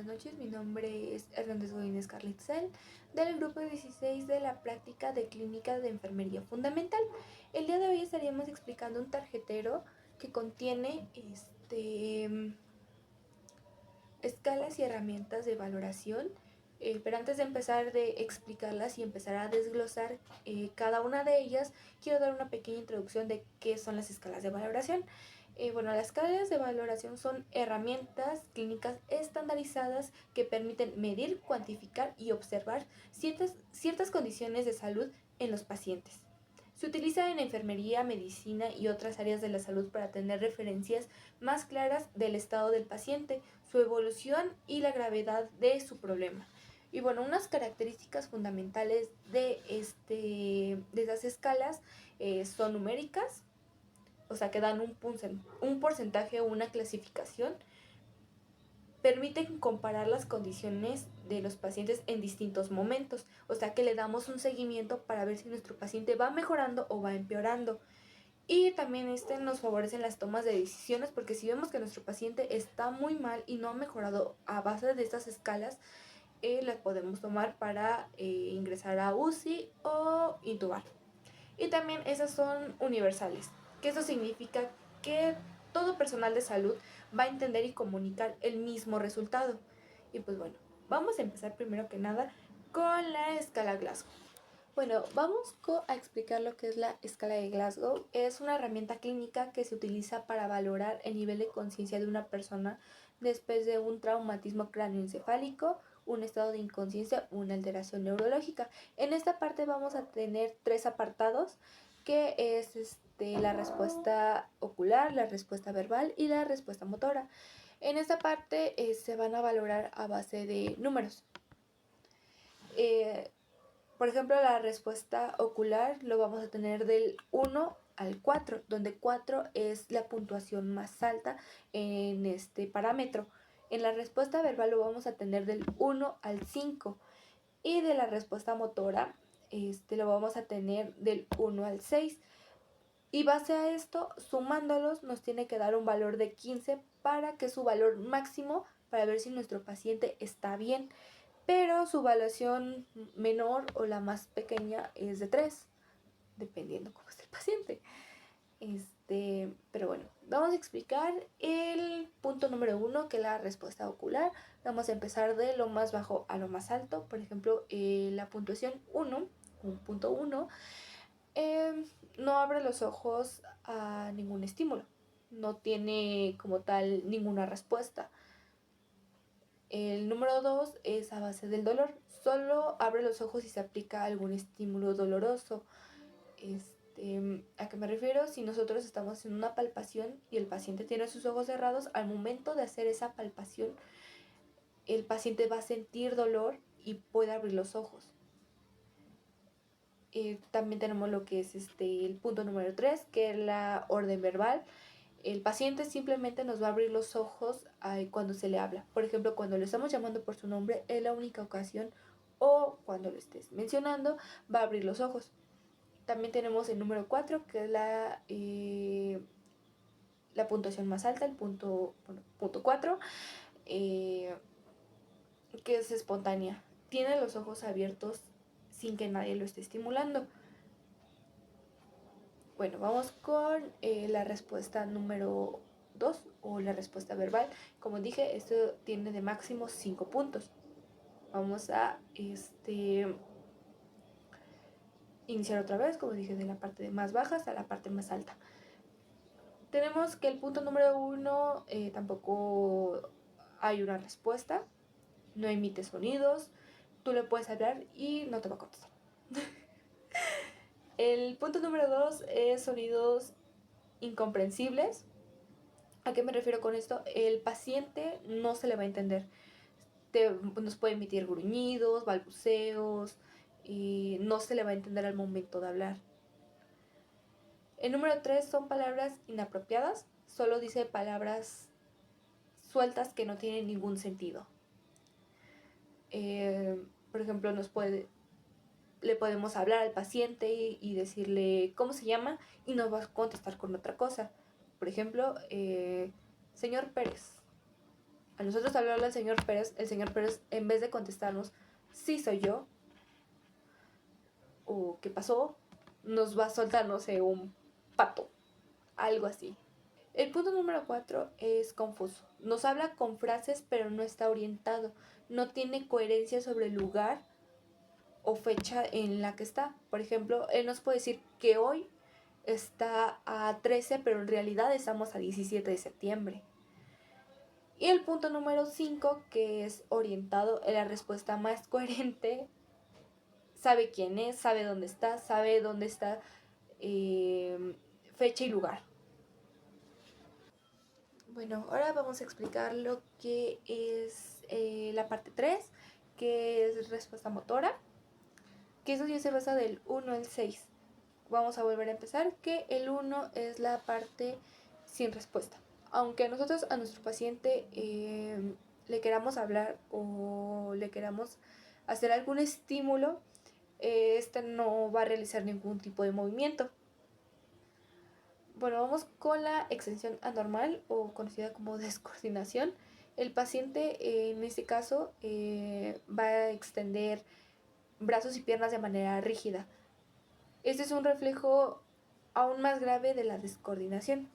noches. Mi nombre es Hernández Godínez Carlitzel, del grupo 16 de la práctica de clínica de enfermería fundamental. El día de hoy estaríamos explicando un tarjetero que contiene escalas y herramientas de valoración. Pero antes de empezar de explicarlas y empezar a desglosar cada una de ellas, quiero dar una pequeña introducción de qué son las escalas de valoración. Las escalas de valoración son herramientas clínicas estandarizadas que permiten medir, cuantificar y observar ciertas condiciones de salud en los pacientes. Se utiliza en enfermería, medicina y otras áreas de la salud para tener referencias más claras del estado del paciente, su evolución y la gravedad de su problema. Y unas características fundamentales de esas escalas son numéricas, o sea que dan un porcentaje o una clasificación. Permiten comparar las condiciones de los pacientes en distintos momentos, o sea que le damos un seguimiento para ver si nuestro paciente va mejorando o va empeorando. Y también nos favorecen las tomas de decisiones, porque si vemos que nuestro paciente está muy mal y no ha mejorado a base de estas escalas, las podemos tomar para ingresar a UCI o intubar. Y también esas son universales, que eso significa que todo personal de salud va a entender y comunicar el mismo resultado. Y vamos a empezar primero que nada con la escala Glasgow. Vamos a explicar lo que es la escala de Glasgow. Es una herramienta clínica que se utiliza para valorar el nivel de conciencia de una persona después de un traumatismo cráneoencefálico, un estado de inconsciencia o una alteración neurológica. En esta parte vamos a tener 3 apartados, que es la respuesta ocular, la respuesta verbal y la respuesta motora. En esta parte se van a valorar a base de números. Por ejemplo, la respuesta ocular lo vamos a tener del 1 al 4, donde 4 es la puntuación más alta en este parámetro. En la respuesta verbal lo vamos a tener del 1 al 5, y de la respuesta motora lo vamos a tener del 1 al 6. Y base a esto, sumándolos, nos tiene que dar un valor de 15 para que su valor máximo, para ver si nuestro paciente está bien. Pero su evaluación menor o la más pequeña es de 3, dependiendo cómo esté el paciente. Pero vamos a explicar el punto número 1, que es la respuesta ocular. Vamos a empezar de lo más bajo a lo más alto. Por ejemplo, la puntuación 1, 1.1, no abre los ojos a ningún estímulo. No tiene como tal ninguna respuesta. El número 2 es a base del dolor. Solo abre los ojos si se aplica algún estímulo doloroso. ¿A qué me refiero? Si nosotros estamos en una palpación y el paciente tiene sus ojos cerrados, al momento de hacer esa palpación, el paciente va a sentir dolor y puede abrir los ojos. También tenemos lo que es el punto número 3, que es la orden verbal. El paciente simplemente nos va a abrir los ojos cuando se le habla. Por ejemplo, cuando lo estamos llamando por su nombre, es la única ocasión, o cuando lo estés mencionando, va a abrir los ojos. También tenemos el número 4, que es la puntuación más alta, el punto 4, que es espontánea. Tiene los ojos abiertos sin que nadie lo esté estimulando. Vamos con la respuesta número 2, o la respuesta verbal. Como dije, esto tiene de máximo 5 puntos. Vamos a iniciar otra vez, como dije, de la parte más baja hasta la parte más alta. Tenemos que el punto número 1 tampoco hay una respuesta, no emite sonidos, tú le puedes hablar y no te va a contestar. El punto número 2 es sonidos incomprensibles. ¿A qué me refiero con esto? El paciente no se le va a entender. Nos puede emitir gruñidos, balbuceos, y no se le va a entender al momento de hablar. El número 3 son palabras inapropiadas. Solo dice palabras sueltas que no tienen ningún sentido. Por ejemplo, le podemos hablar al paciente y decirle cómo se llama, y nos va a contestar con otra cosa. Por ejemplo, señor Pérez, a nosotros hablarle al señor Pérez, el señor Pérez, en vez de contestarnos, sí soy yo, o qué pasó, nos va a soltar, no sé, un pato, algo así. El punto número 4 es confuso. Nos habla con frases pero no está orientado. No tiene coherencia sobre el lugar o fecha en la que está. Por ejemplo, él nos puede decir que hoy está a 13, pero en realidad estamos a 17 de septiembre. Y el punto número 5, que es orientado, es la respuesta más coherente. Sabe quién es, sabe dónde está fecha y lugar. Bueno, ahora vamos a explicar lo que es la parte 3, que es respuesta motora, que eso ya se basa del 1 al 6. Vamos a volver a empezar, que el 1 es la parte sin respuesta. Aunque nosotros a nuestro paciente le queramos hablar o le queramos hacer algún estímulo, este no va a realizar ningún tipo de movimiento. Bueno, vamos con la extensión anormal o conocida como descoordinación. El paciente en este caso va a extender brazos y piernas de manera rígida. Este es un reflejo aún más grave de la descoordinación.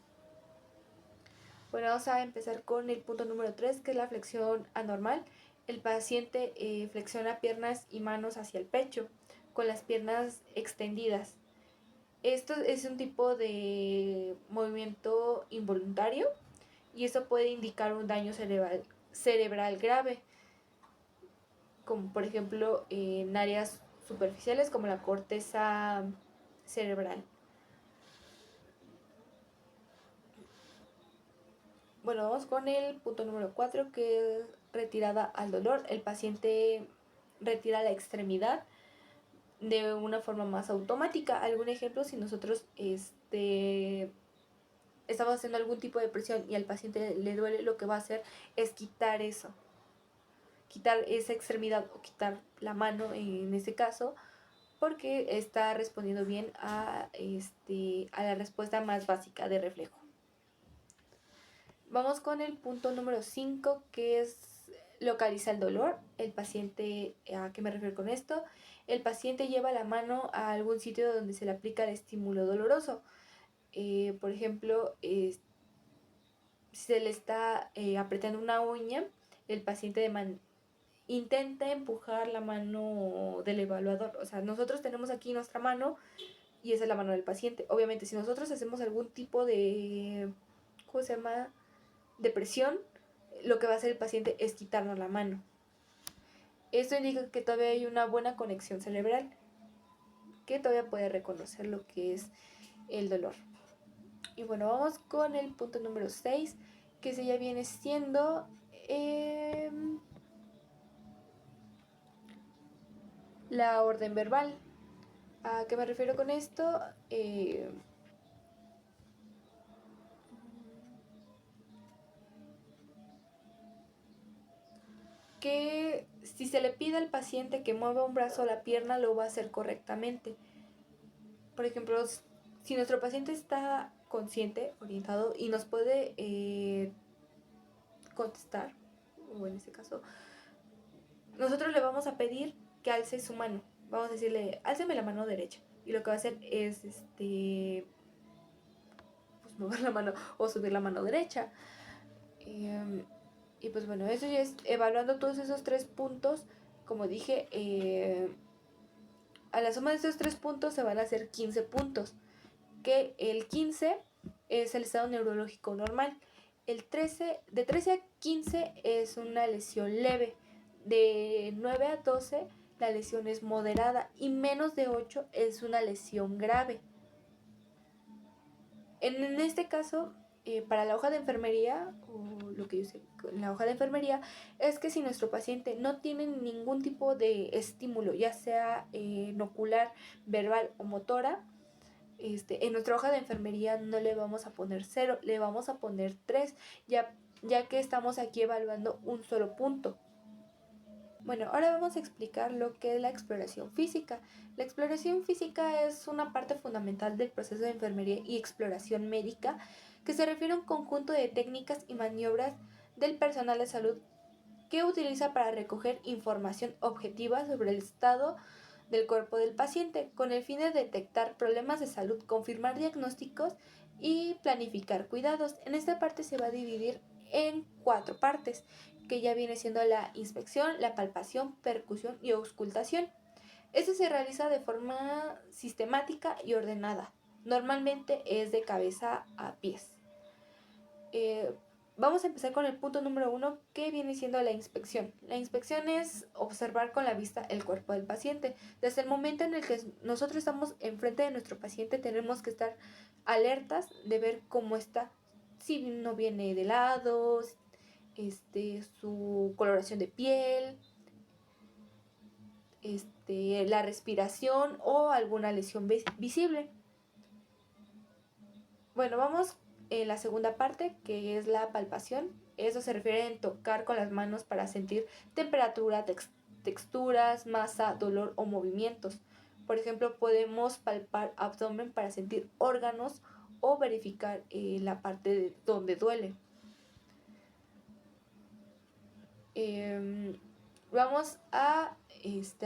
Bueno, vamos a empezar con el punto número 3, que es la flexión anormal. El paciente flexiona piernas y manos hacia el pecho, con las piernas extendidas. Esto es un tipo de movimiento involuntario y esto puede indicar un daño cerebral grave, como por ejemplo en áreas superficiales como la corteza cerebral. Bueno, vamos con el punto número 4, que es retirada al dolor. El paciente retira la extremidad de una forma más automática. Algún ejemplo, si nosotros estamos haciendo algún tipo de presión y al paciente le duele, lo que va a hacer es quitar eso, quitar esa extremidad o quitar la mano en este caso, porque está respondiendo bien a la respuesta más básica de reflejo. Vamos con el punto número 5, que es localiza el dolor. El paciente, ¿a qué me refiero con esto? El paciente lleva la mano a algún sitio donde se le aplica el estímulo doloroso. Por ejemplo, si se le está apretando una uña, el paciente intenta empujar la mano del evaluador. O sea, nosotros tenemos aquí nuestra mano y esa es la mano del paciente. Obviamente, si nosotros hacemos algún tipo de, ¿cómo se llama?, de presión, lo que va a hacer el paciente es quitarnos la mano. Esto indica que todavía hay una buena conexión cerebral, que todavía puede reconocer lo que es el dolor. Y bueno, vamos con el punto número 6, que se ya viene siendo la orden verbal. ¿A qué me refiero con esto? Que si se le pide al paciente que mueva un brazo o la pierna, lo va a hacer correctamente. Por ejemplo, si nuestro paciente está consciente, orientado y nos puede contestar, o en este caso, nosotros le vamos a pedir que alce su mano. Vamos a decirle, álceme la mano derecha. Y lo que va a hacer es pues mover la mano o subir la mano derecha. Y pues bueno, eso ya es evaluando todos esos 3 puntos. Como dije, a la suma de estos 3 puntos se van a hacer 15 puntos. Que el 15 es el estado neurológico normal. De 13 a 15 es una lesión leve. De 9 a 12 la lesión es moderada y menos de 8 es una lesión grave. En este caso, para la hoja de enfermería, o lo que yo sé en la hoja de enfermería, es que si nuestro paciente no tiene ningún tipo de estímulo, ya sea ocular, verbal o motora, en nuestra hoja de enfermería no le vamos a poner 0, le vamos a poner 3, ya que estamos aquí evaluando un solo punto. Bueno, ahora vamos a explicar lo que es la exploración física. La exploración física es una parte fundamental del proceso de enfermería y exploración médica, que se refiere a un conjunto de técnicas y maniobras del personal de salud que utiliza para recoger información objetiva sobre el estado del cuerpo del paciente con el fin de detectar problemas de salud, confirmar diagnósticos y planificar cuidados. En esta parte se va a dividir en 4 partes, que ya viene siendo la inspección, la palpación, percusión y auscultación. Esto se realiza de forma sistemática y ordenada. Normalmente es de cabeza a pies. Vamos a empezar con el punto número 1, que viene siendo la inspección. La inspección es observar con la vista el cuerpo del paciente. Desde el momento en el que nosotros estamos enfrente de nuestro paciente, tenemos que estar alertas de ver cómo está, si no viene de lado, su coloración de piel, la respiración o alguna lesión visible. Bueno, vamos en la segunda parte, que es la palpación. Eso se refiere en tocar con las manos para sentir temperatura, texturas, masa, dolor o movimientos. Por ejemplo, podemos palpar abdomen para sentir órganos o verificar la parte de donde duele. Vamos a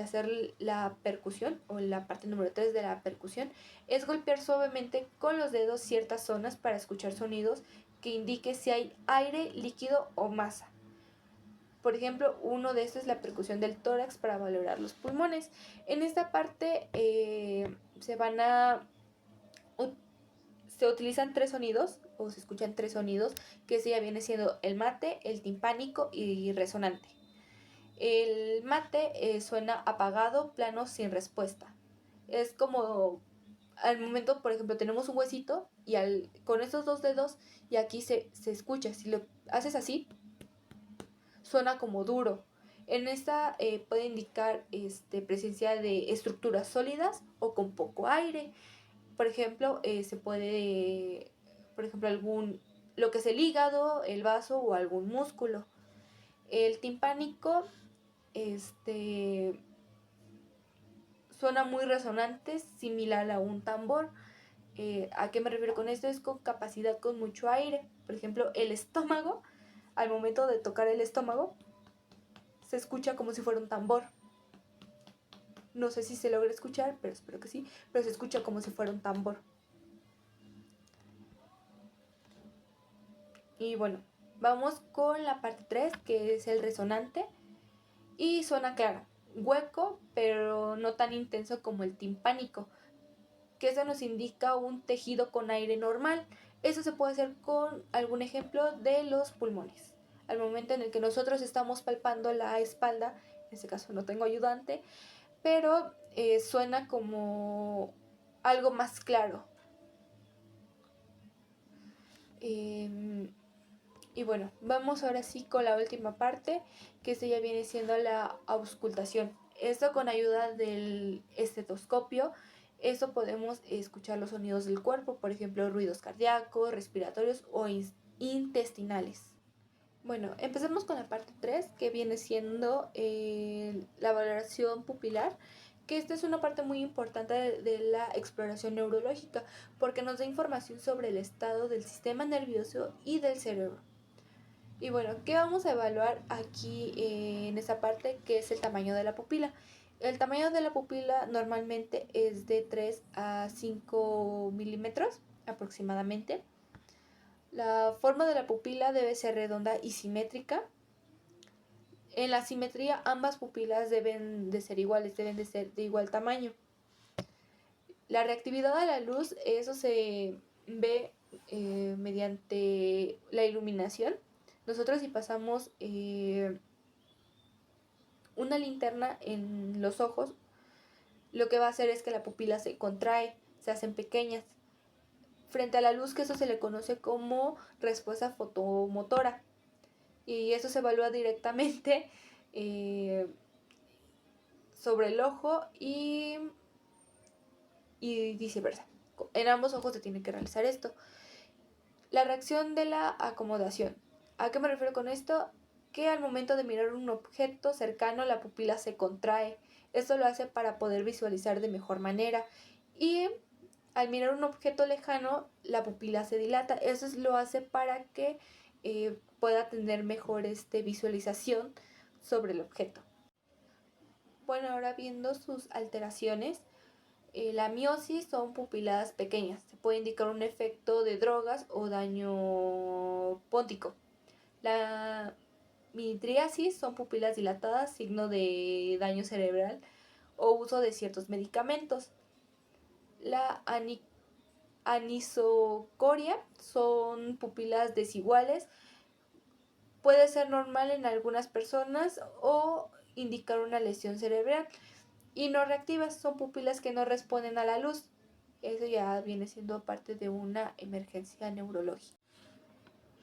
hacer la percusión, o la parte número 3 de la percusión. Es golpear suavemente con los dedos ciertas zonas para escuchar sonidos que indique si hay aire, líquido o masa. Por ejemplo, uno de estos es la percusión del tórax para valorar los pulmones. En esta parte se utilizan 3 sonidos, o se escuchan 3 sonidos, que ese ya viene siendo el mate, el timpánico y resonante. El mate suena apagado, plano, sin respuesta. Es como al momento, por ejemplo, tenemos un huesito y con estos 2 dedos y aquí se escucha. Si lo haces así, suena como duro. En esta puede indicar presencia de estructuras sólidas o con poco aire. Por ejemplo, se puede, por ejemplo, lo que es el hígado, el vaso o algún músculo. El timpánico suena muy resonante, similar a un tambor. ¿A qué me refiero con esto? Es con capacidad con mucho aire. Por ejemplo, el estómago, al momento de tocar el estómago, se escucha como si fuera un tambor. No sé si se logra escuchar, pero espero que sí, pero se escucha como si fuera un tambor. Y bueno, vamos con la parte 3, que es el resonante. Y suena claro, hueco, pero no tan intenso como el timpánico, que eso nos indica un tejido con aire normal. Eso se puede hacer con algún ejemplo de los pulmones. Al momento en el que nosotros estamos palpando la espalda, en este caso no tengo ayudante, pero suena como algo más claro. Y bueno, vamos ahora sí con la última parte, que esto ya viene siendo la auscultación. Esto con ayuda del estetoscopio, eso podemos escuchar los sonidos del cuerpo, por ejemplo, ruidos cardíacos, respiratorios o intestinales. Bueno, empecemos con la parte 3, que viene siendo la valoración pupilar, que esta es una parte muy importante de la exploración neurológica, porque nos da información sobre el estado del sistema nervioso y del cerebro. Y bueno, ¿qué vamos a evaluar aquí en esta parte? Que es el tamaño de la pupila. El tamaño de la pupila normalmente es de 3 a 5 milímetros aproximadamente. La forma de la pupila debe ser redonda y simétrica. En la simetría ambas pupilas deben de ser iguales, deben de ser de igual tamaño. La reactividad a la luz, eso se ve mediante la iluminación. Nosotros si pasamos una linterna en los ojos, lo que va a hacer es que la pupila se contrae, se hacen pequeñas. Frente a la luz, que eso se le conoce como respuesta fotomotora. Y eso se evalúa directamente sobre el ojo y viceversa. En ambos ojos se tiene que realizar esto. La reacción de la acomodación. ¿A qué me refiero con esto? Que al momento de mirar un objeto cercano la pupila se contrae. Esto lo hace para poder visualizar de mejor manera. Y al mirar un objeto lejano la pupila se dilata. Eso lo hace para que pueda tener mejor visualización sobre el objeto. Bueno, ahora viendo sus alteraciones, la miosis son pupiladas pequeñas. Se puede indicar un efecto de drogas o daño póntico. La midriasis son pupilas dilatadas, signo de daño cerebral o uso de ciertos medicamentos. La anisocoria son pupilas desiguales. Puede ser normal en algunas personas o indicar una lesión cerebral. Y no reactivas son pupilas que no responden a la luz. Eso ya viene siendo parte de una emergencia neurológica.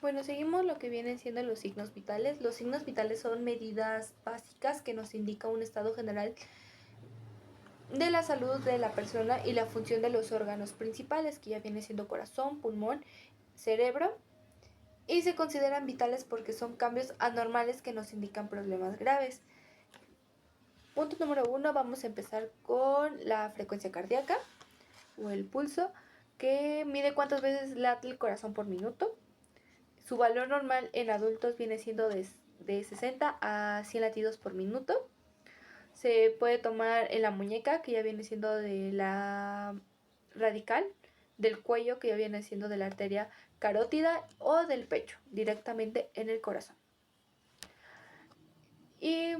Bueno, seguimos lo que vienen siendo los signos vitales. Los signos vitales son medidas básicas que nos indican un estado general de la salud de la persona y la función de los órganos principales, que ya viene siendo corazón, pulmón, cerebro, y se consideran vitales porque son cambios anormales que nos indican problemas graves. Punto número 1, vamos a empezar con la frecuencia cardíaca o el pulso, que mide cuántas veces late el corazón por minuto. Su valor normal en adultos viene siendo de 60 a 100 latidos por minuto. Se puede tomar en la muñeca, que ya viene siendo de la radical, del cuello, que ya viene siendo de la arteria carótida, o del pecho, directamente en el corazón. Y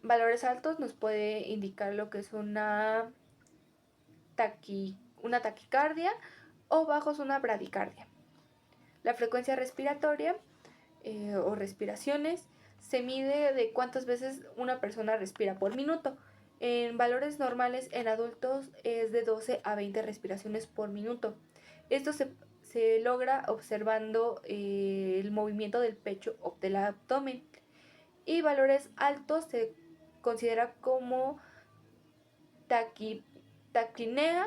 valores altos nos puede indicar lo que es una taquicardia, o bajos una bradicardia. La frecuencia respiratoria o respiraciones se mide de cuántas veces una persona respira por minuto. En valores normales en adultos es de 12 a 20 respiraciones por minuto. Esto se logra observando el movimiento del pecho o del abdomen. Y valores altos se considera como taquipnea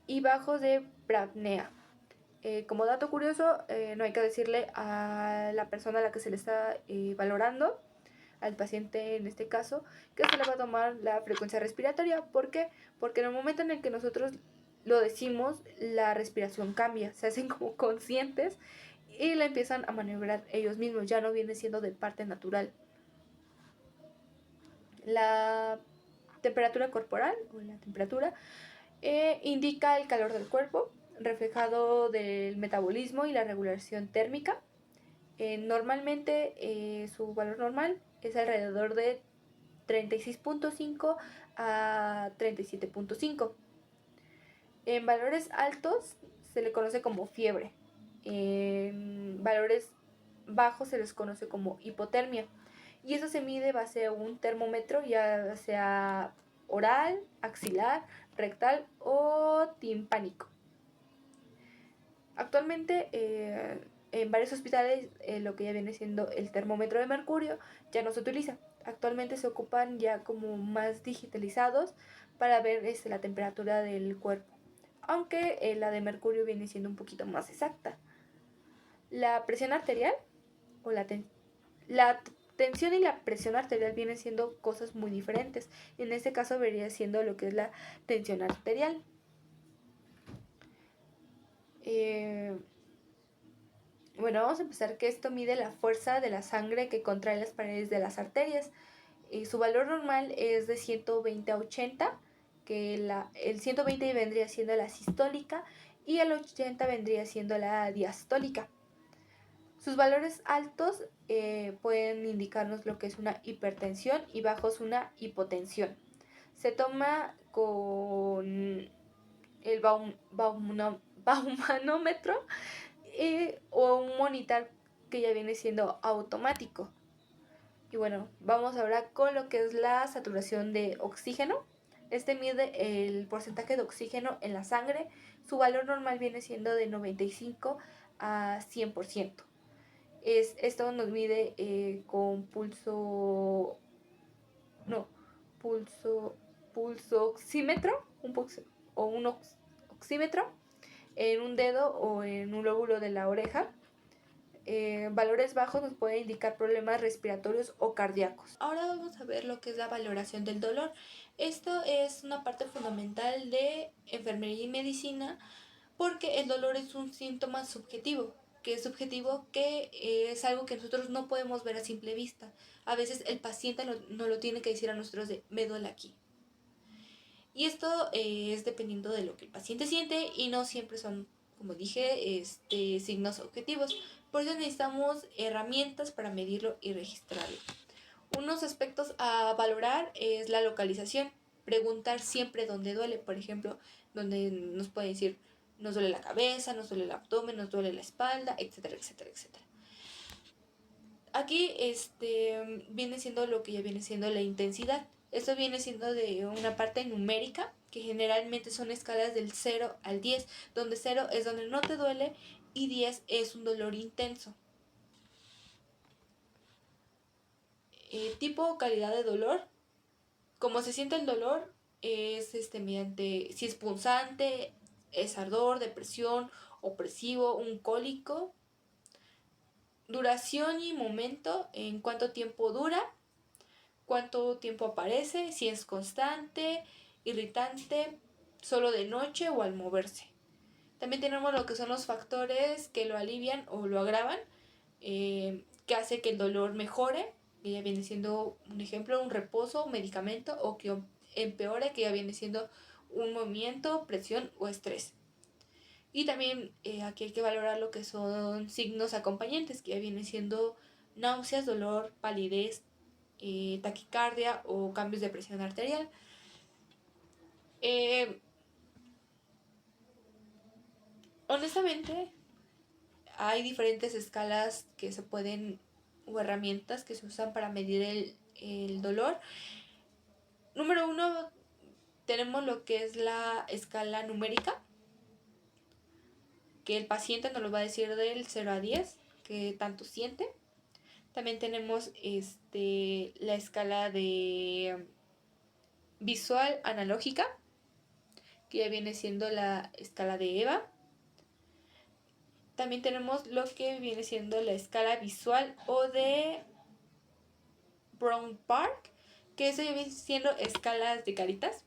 y bajos de brapnea. Como dato curioso, no hay que decirle a la persona a la que se le está valorando, al paciente en este caso, que se le va a tomar la frecuencia respiratoria. ¿Por qué? Porque en el momento en el que nosotros lo decimos, la respiración cambia, se hacen como conscientes y la empiezan a maniobrar ellos mismos, ya no viene siendo de parte natural. La temperatura corporal o la temperatura indica el calor del cuerpo, reflejado del metabolismo y la regulación térmica. Normalmente su valor normal es alrededor de 36.5 a 37.5. En valores altos se le conoce como fiebre. En valores bajos se les conoce como hipotermia. Y eso se mide base a un termómetro, ya sea oral, axilar, rectal o timpánico. Actualmente en varios hospitales lo que ya viene siendo el termómetro de mercurio ya no se utiliza. Actualmente se ocupan ya como más digitalizados para ver la temperatura del cuerpo, aunque la de mercurio viene siendo un poquito más exacta. La presión arterial o la tensión y la presión arterial vienen siendo cosas muy diferentes. En este caso vería siendo lo que es la tensión arterial. Bueno, vamos a empezar que esto mide la fuerza de la sangre que contrae las paredes de las arterias. Su valor normal es de 120 a 80, que el 120 vendría siendo la sistólica y el 80 vendría siendo la diastólica. Sus valores altos pueden indicarnos lo que es una hipertensión y bajos una hipotensión. Se toma con el baumanómetro o un monitor que ya viene siendo automático. Y bueno, vamos ahora con lo que es la saturación de oxígeno. Este mide el porcentaje de oxígeno en la sangre. Su valor normal viene siendo de 95 a 100%. Esto nos mide con pulso oxímetro, un oxímetro en un dedo o en un lóbulo de la oreja. Valores bajos nos pueden indicar problemas respiratorios o cardíacos. Ahora vamos a ver lo que es la valoración del dolor. Esto es una parte fundamental de enfermería y medicina porque el dolor es un síntoma subjetivo que es subjetivo, que es algo que nosotros no podemos ver a simple vista. A veces el paciente no lo tiene que decir a nosotros de me duele aquí. Y esto es dependiendo de lo que el paciente siente y no siempre son, como dije, signos objetivos. Por eso necesitamos herramientas para medirlo y registrarlo. Unos aspectos a valorar es la localización. Preguntar siempre dónde duele. Por ejemplo, donde nos puede decir nos duele la cabeza, nos duele el abdomen, nos duele la espalda, etcétera, etcétera, etcétera. Aquí viene siendo lo que ya viene siendo la intensidad. Esto viene siendo de una parte numérica, que generalmente son escalas del 0 al 10, donde 0 es donde no te duele y 10 es un dolor intenso. Tipo o calidad de dolor. Como se siente el dolor es mediante si es punzante, es ardor, depresión, opresivo, un cólico. Duración y momento, en cuánto tiempo dura, cuánto tiempo aparece, si es constante, irritante, solo de noche o al moverse. También tenemos lo que son los factores que lo alivian o lo agravan, que hace que el dolor mejore, que ya viene siendo un ejemplo, un reposo, un medicamento, o que empeore, que ya viene siendo un movimiento, presión o estrés. Y también aquí hay que valorar lo que son signos acompañantes, que ya viene siendo náuseas, dolor, palidez, taquicardia o cambios de presión arterial. Honestamente, hay diferentes escalas que se pueden o herramientas que se usan para medir el dolor. Número 1, tenemos lo que es la escala numérica, que el paciente nos lo va a decir del 0 a 10, que tanto siente. También tenemos la escala de visual analógica, que ya viene siendo la escala de EVA. También tenemos lo que viene siendo la escala visual o de Brown Park, que eso ya viene siendo escalas de caritas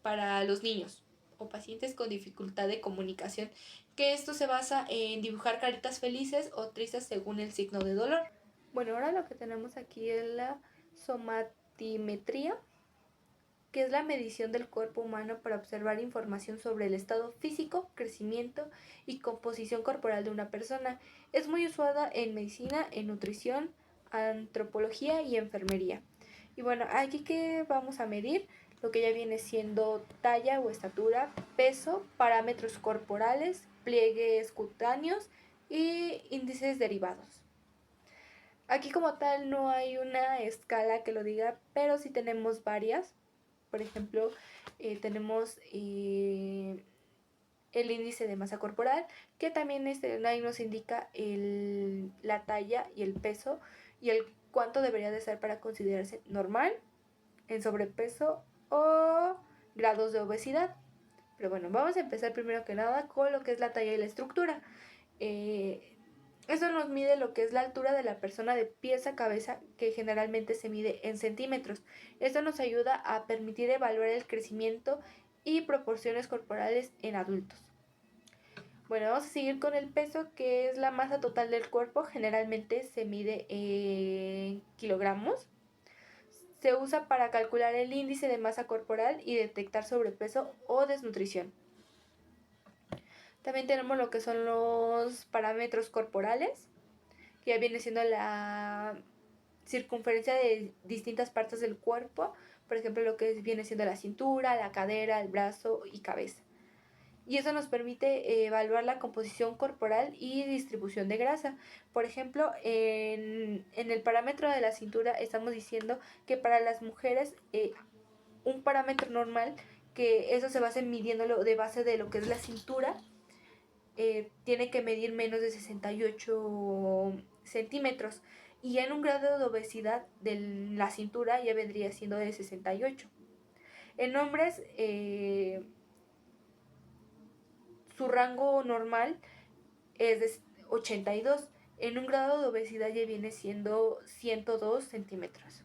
para los niños o pacientes con dificultad de comunicación, que esto se basa en dibujar caritas felices o tristes según el signo de dolor. Bueno, ahora lo que tenemos aquí es la somatimetría, que es la medición del cuerpo humano para observar información sobre el estado físico, crecimiento y composición corporal de una persona. Es muy usada en medicina, en nutrición, antropología y enfermería. Y bueno, aquí que vamos a medir lo que ya viene siendo talla o estatura, peso, parámetros corporales, pliegues cutáneos y índices derivados. Aquí como tal no hay una escala que lo diga, pero sí tenemos varias. Por ejemplo, tenemos el índice de masa corporal, que también ahí nos indica la talla y el peso y el cuánto debería de ser para considerarse normal, en sobrepeso o grados de obesidad. Pero bueno, vamos a empezar primero que nada con lo que es la talla y la estructura. Eso nos mide lo que es la altura de la persona de pies a cabeza, que generalmente se mide en centímetros. Esto nos ayuda a permitir evaluar el crecimiento y proporciones corporales en adultos. Bueno, vamos a seguir con el peso, que es la masa total del cuerpo. Generalmente se mide en kilogramos. Se usa para calcular el índice de masa corporal y detectar sobrepeso o desnutrición. También tenemos lo que son los parámetros corporales, que ya viene siendo la circunferencia de distintas partes del cuerpo, por ejemplo lo que viene siendo la cintura, la cadera, el brazo y cabeza. Y eso nos permite evaluar la composición corporal y distribución de grasa. Por ejemplo, en el parámetro de la cintura estamos diciendo que para las mujeres un parámetro normal, que eso se basa en midiéndolo de base de lo que es la cintura, tiene que medir menos de 68 centímetros, y ya en un grado de obesidad de la cintura ya vendría siendo de 68. En hombres, su rango normal es de 82. En un grado de obesidad ya viene siendo 102 centímetros.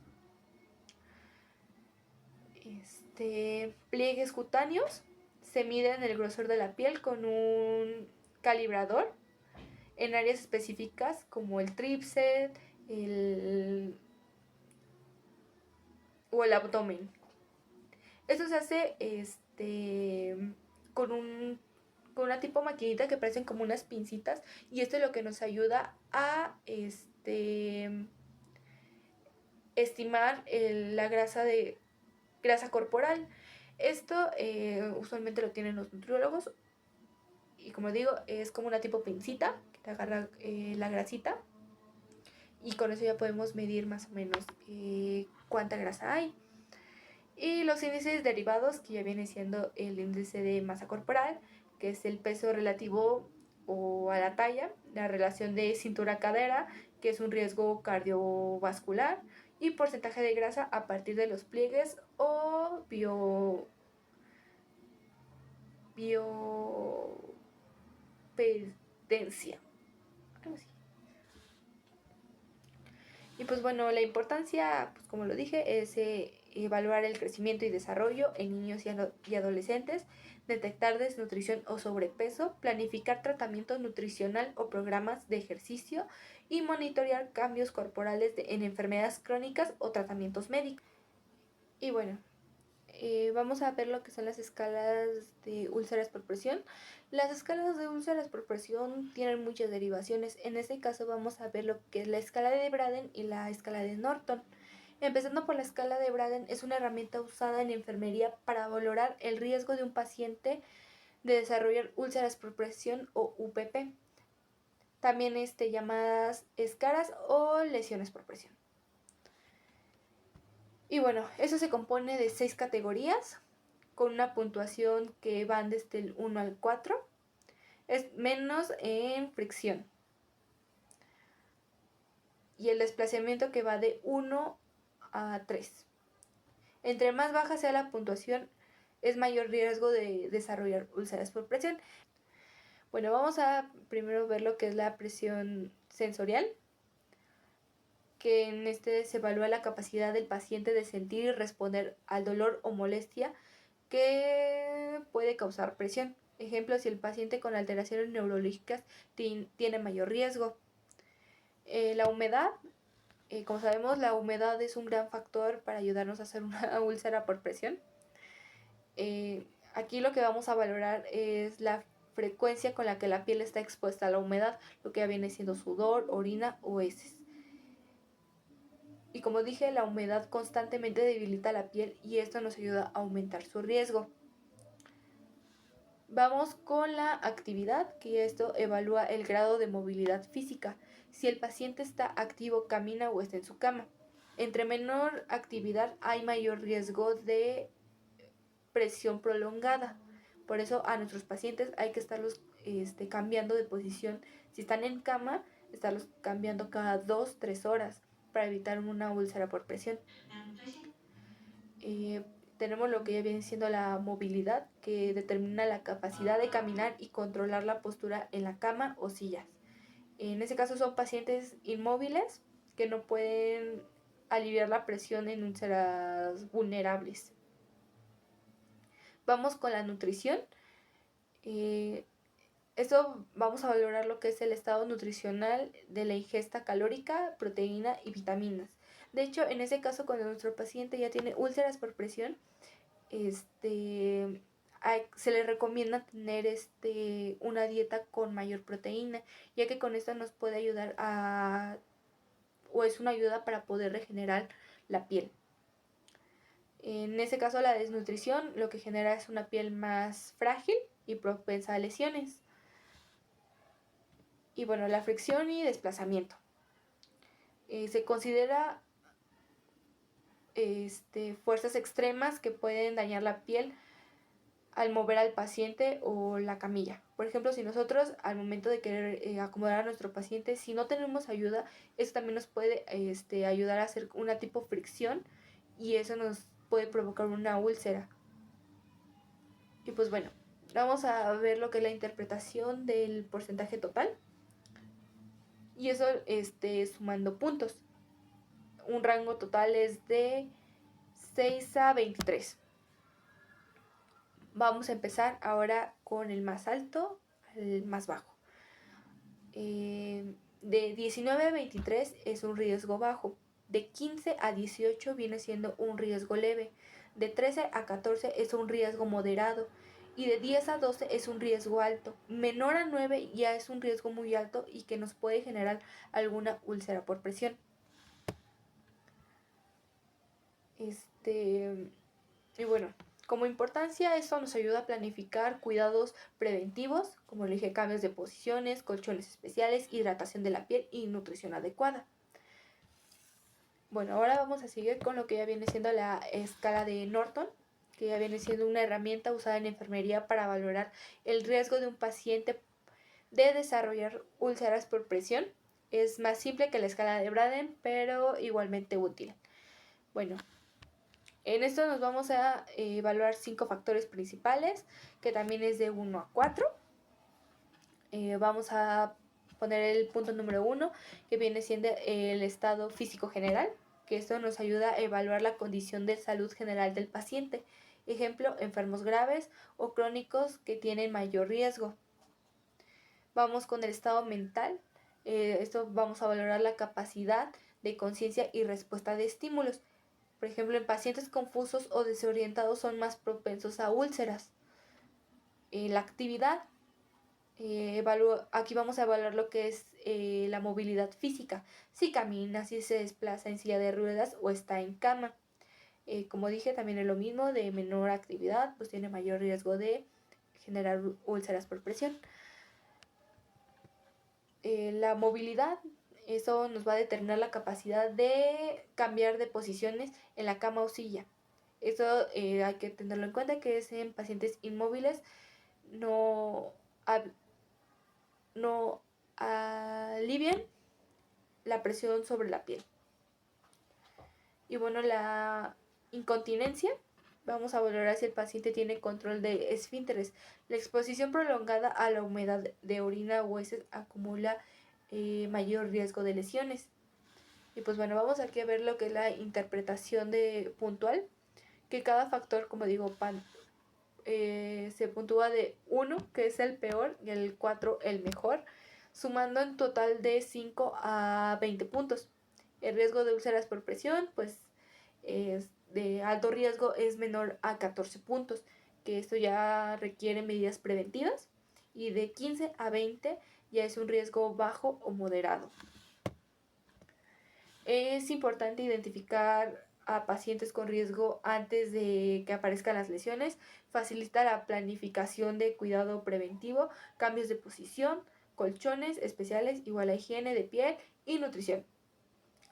Pliegues cutáneos se miden el grosor de la piel con un calibrador, en áreas específicas como el tríceps o el abdomen. Esto se hace con una tipo maquinita que parecen como unas pincitas, y esto es lo que nos ayuda a estimar la grasa corporal. Esto usualmente lo tienen los nutriólogos, y como digo, es como una tipo pincita que te agarra la grasita, y con eso ya podemos medir más o menos cuánta grasa hay. Y los índices derivados, que ya viene siendo el índice de masa corporal, que es el peso relativo o a la talla, la relación de cintura-cadera, que es un riesgo cardiovascular, y porcentaje de grasa a partir de los pliegues o biopedencia. Y pues bueno, la importancia, pues como lo dije, es evaluar el crecimiento y desarrollo en niños y adolescentes, detectar desnutrición o sobrepeso, planificar tratamiento nutricional o programas de ejercicio y monitorear cambios corporales en enfermedades crónicas o tratamientos médicos. Y bueno, vamos a ver lo que son las escalas de úlceras por presión. Las escalas de úlceras por presión tienen muchas derivaciones. En este caso vamos a ver lo que es la escala de Braden y la escala de Norton. Empezando por la escala de Braden, es una herramienta usada en enfermería para valorar el riesgo de un paciente de desarrollar úlceras por presión o UPP, también llamadas escaras o lesiones por presión. Y bueno, eso se compone de 6 categorías con una puntuación que van desde el 1 al 4. Es menos en fricción. Y el desplazamiento que va de 1 a 3. Entre más baja sea la puntuación, es mayor riesgo de desarrollar úlceras por presión. Bueno, vamos a primero ver lo que es la presión sensorial, que en se evalúa la capacidad del paciente de sentir y responder al dolor o molestia que puede causar presión. Ejemplo, si el paciente con alteraciones neurológicas tiene mayor riesgo. La humedad, como sabemos, la humedad es un gran factor para ayudarnos a hacer una úlcera por presión. Aquí lo que vamos a valorar es la frecuencia con la que la piel está expuesta a la humedad, lo que ya viene siendo sudor, orina o heces. Y como dije, la humedad constantemente debilita la piel y esto nos ayuda a aumentar su riesgo. Vamos con la actividad, que esto evalúa el grado de movilidad física, si el paciente está activo, camina o está en su cama. Entre menor actividad hay mayor riesgo de presión prolongada. Por eso a nuestros pacientes hay que estarlos cambiando de posición. Si están en cama, estarlos cambiando cada 2-3 horas para evitar una úlcera por presión. Tenemos lo que ya viene siendo la movilidad, que determina la capacidad de caminar y controlar la postura en la cama o sillas. En ese caso son pacientes inmóviles que no pueden aliviar la presión en úlceras vulnerables. Vamos con la nutrición. Esto vamos a valorar lo que es el estado nutricional de la ingesta calórica, proteína y vitaminas. De hecho, en ese caso, cuando nuestro paciente ya tiene úlceras por presión, se le recomienda tener una dieta con mayor proteína, ya que con esto nos puede ayudar o es una ayuda para poder regenerar la piel. En ese caso, la desnutrición lo que genera es una piel más frágil y propensa a lesiones. Y bueno, la fricción y desplazamiento. Se considera fuerzas extremas que pueden dañar la piel al mover al paciente o la camilla. Por ejemplo, si nosotros al momento de querer acomodar a nuestro paciente, si no tenemos ayuda, eso también nos puede ayudar a hacer una tipo fricción y eso nos puede provocar una úlcera. Y pues bueno, vamos a ver lo que es la interpretación del porcentaje total. Y eso sumando puntos. Un rango total es de 6 a 23. Vamos a empezar ahora con el más alto al más bajo. De 19 a 23 es un riesgo bajo. De 15 a 18 viene siendo un riesgo leve. De 13 a 14 es un riesgo moderado. Y de 10 a 12 es un riesgo alto. Menor a 9 ya es un riesgo muy alto y que nos puede generar alguna úlcera por presión. Y bueno, como importancia, esto nos ayuda a planificar cuidados preventivos, como le dije, cambios de posiciones, colchones especiales, hidratación de la piel y nutrición adecuada. Bueno, ahora vamos a seguir con lo que ya viene siendo la escala de Norton, que ya viene siendo una herramienta usada en enfermería para valorar el riesgo de un paciente de desarrollar úlceras por presión. Es más simple que la escala de Braden, pero igualmente útil. Bueno, en esto nos vamos a evaluar 5 factores principales, que también es de 1 a 4. Vamos a poner el punto número 1, que viene siendo el estado físico general, que esto nos ayuda a evaluar la condición de salud general del paciente. Ejemplo, enfermos graves o crónicos que tienen mayor riesgo. Vamos con el estado mental. Esto vamos a valorar la capacidad de conciencia y respuesta de estímulos. Por ejemplo, en pacientes confusos o desorientados son más propensos a úlceras. La actividad. Aquí vamos a evaluar lo que es la movilidad física. Si camina, si se desplaza en silla de ruedas o está en cama. Como dije, también es lo mismo, de menor actividad, pues tiene mayor riesgo de generar úlceras por presión. La movilidad, eso nos va a determinar la capacidad de cambiar de posiciones en la cama o silla. Eso hay que tenerlo en cuenta, que es en pacientes inmóviles, no alivian la presión sobre la piel. Y bueno, la incontinencia, vamos a valorar si el paciente tiene control de esfínteres. La exposición prolongada a la humedad de orina o heces acumula mayor riesgo de lesiones. Y pues bueno, vamos aquí a ver lo que es la interpretación de puntual, que cada factor, como digo, se puntúa de 1, que es el peor, y el 4, el mejor, sumando en total de 5 a 20 puntos. El riesgo de úlceras por presión, pues es de alto riesgo, es menor a 14 puntos, que esto ya requiere medidas preventivas, y de 15 a 20 ya es un riesgo bajo o moderado. Es importante identificar a pacientes con riesgo antes de que aparezcan las lesiones, facilita la planificación de cuidado preventivo, cambios de posición, colchones especiales, igual a higiene de piel y nutrición.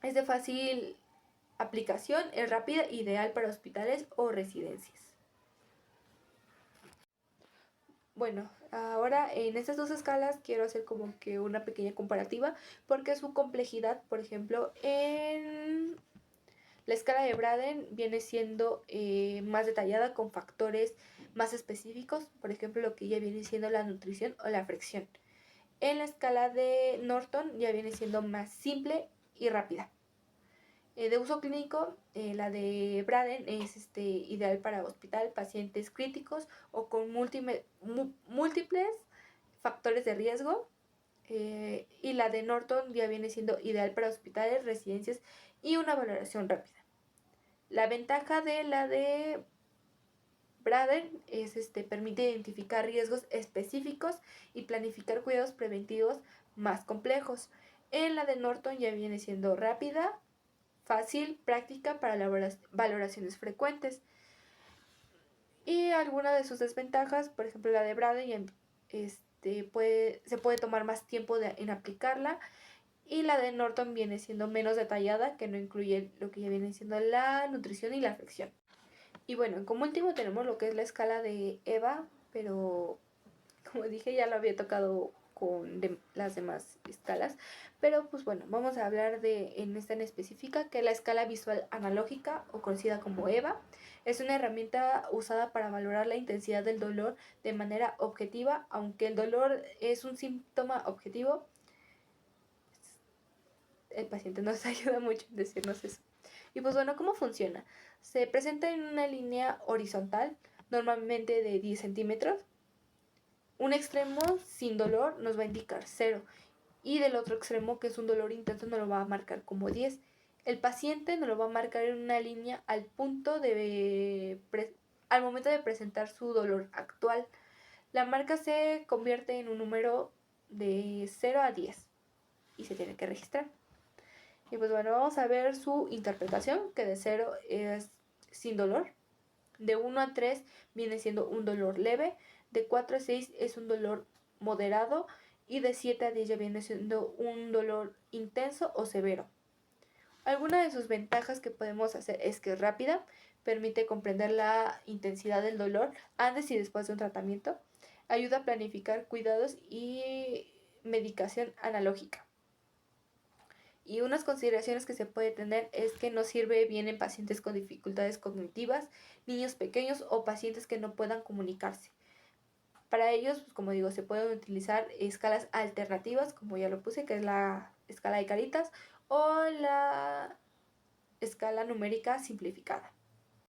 Es de fácil aplicación, es rápida, ideal para hospitales o residencias. Bueno, ahora en estas dos escalas quiero hacer como que una pequeña comparativa, porque su complejidad, por ejemplo, en la escala de Braden viene siendo más detallada con factores más específicos, por ejemplo, lo que ya viene siendo la nutrición o la fricción. En la escala de Norton ya viene siendo más simple y rápida. De uso clínico, la de Braden es ideal para hospital, pacientes críticos o con múltiples factores de riesgo. Y la de Norton ya viene siendo ideal para hospitales, residencias y una valoración rápida. La ventaja de la de Braden es permite identificar riesgos específicos y planificar cuidados preventivos más complejos. En la de Norton ya viene siendo rápida, fácil, práctica para valoraciones frecuentes. Y alguna de sus desventajas, por ejemplo la de Braden, se puede tomar más tiempo en aplicarla, y la de Norton viene siendo menos detallada, que no incluye lo que ya viene siendo la nutrición y la fricción. Y bueno, como último tenemos lo que es la escala de EVA, pero como dije ya lo había tocado con las demás escalas, pero pues bueno, vamos a hablar en esta en específica, que es la escala visual analógica, o conocida como EVA. Es una herramienta usada para valorar la intensidad del dolor de manera objetiva. Aunque el dolor es un síntoma objetivo, el paciente nos ayuda mucho en decirnos eso. Y pues bueno, ¿cómo funciona? Se presenta en una línea horizontal, normalmente de 10 centímetros. Un extremo sin dolor nos va a indicar 0 y del otro extremo, que es un dolor intenso, nos lo va a marcar como 10. El paciente nos lo va a marcar en una línea al al momento de presentar su dolor actual. La marca se convierte en un número de 0 a 10 y se tiene que registrar. Y pues bueno, vamos a ver su interpretación, que de 0 es sin dolor, de 1 a 3 viene siendo un dolor leve, de 4 a 6 es un dolor moderado y de 7 a 10 ya viene siendo un dolor intenso o severo. Alguna de sus ventajas que podemos hacer es que es rápida, permite comprender la intensidad del dolor antes y después de un tratamiento, ayuda a planificar cuidados y medicación analógica. Y unas consideraciones que se puede tener es que no sirve bien en pacientes con dificultades cognitivas, niños pequeños o pacientes que no puedan comunicarse. Para ellos, pues, como digo, se pueden utilizar escalas alternativas, como ya lo puse, que es la escala de Caritas o la escala numérica simplificada.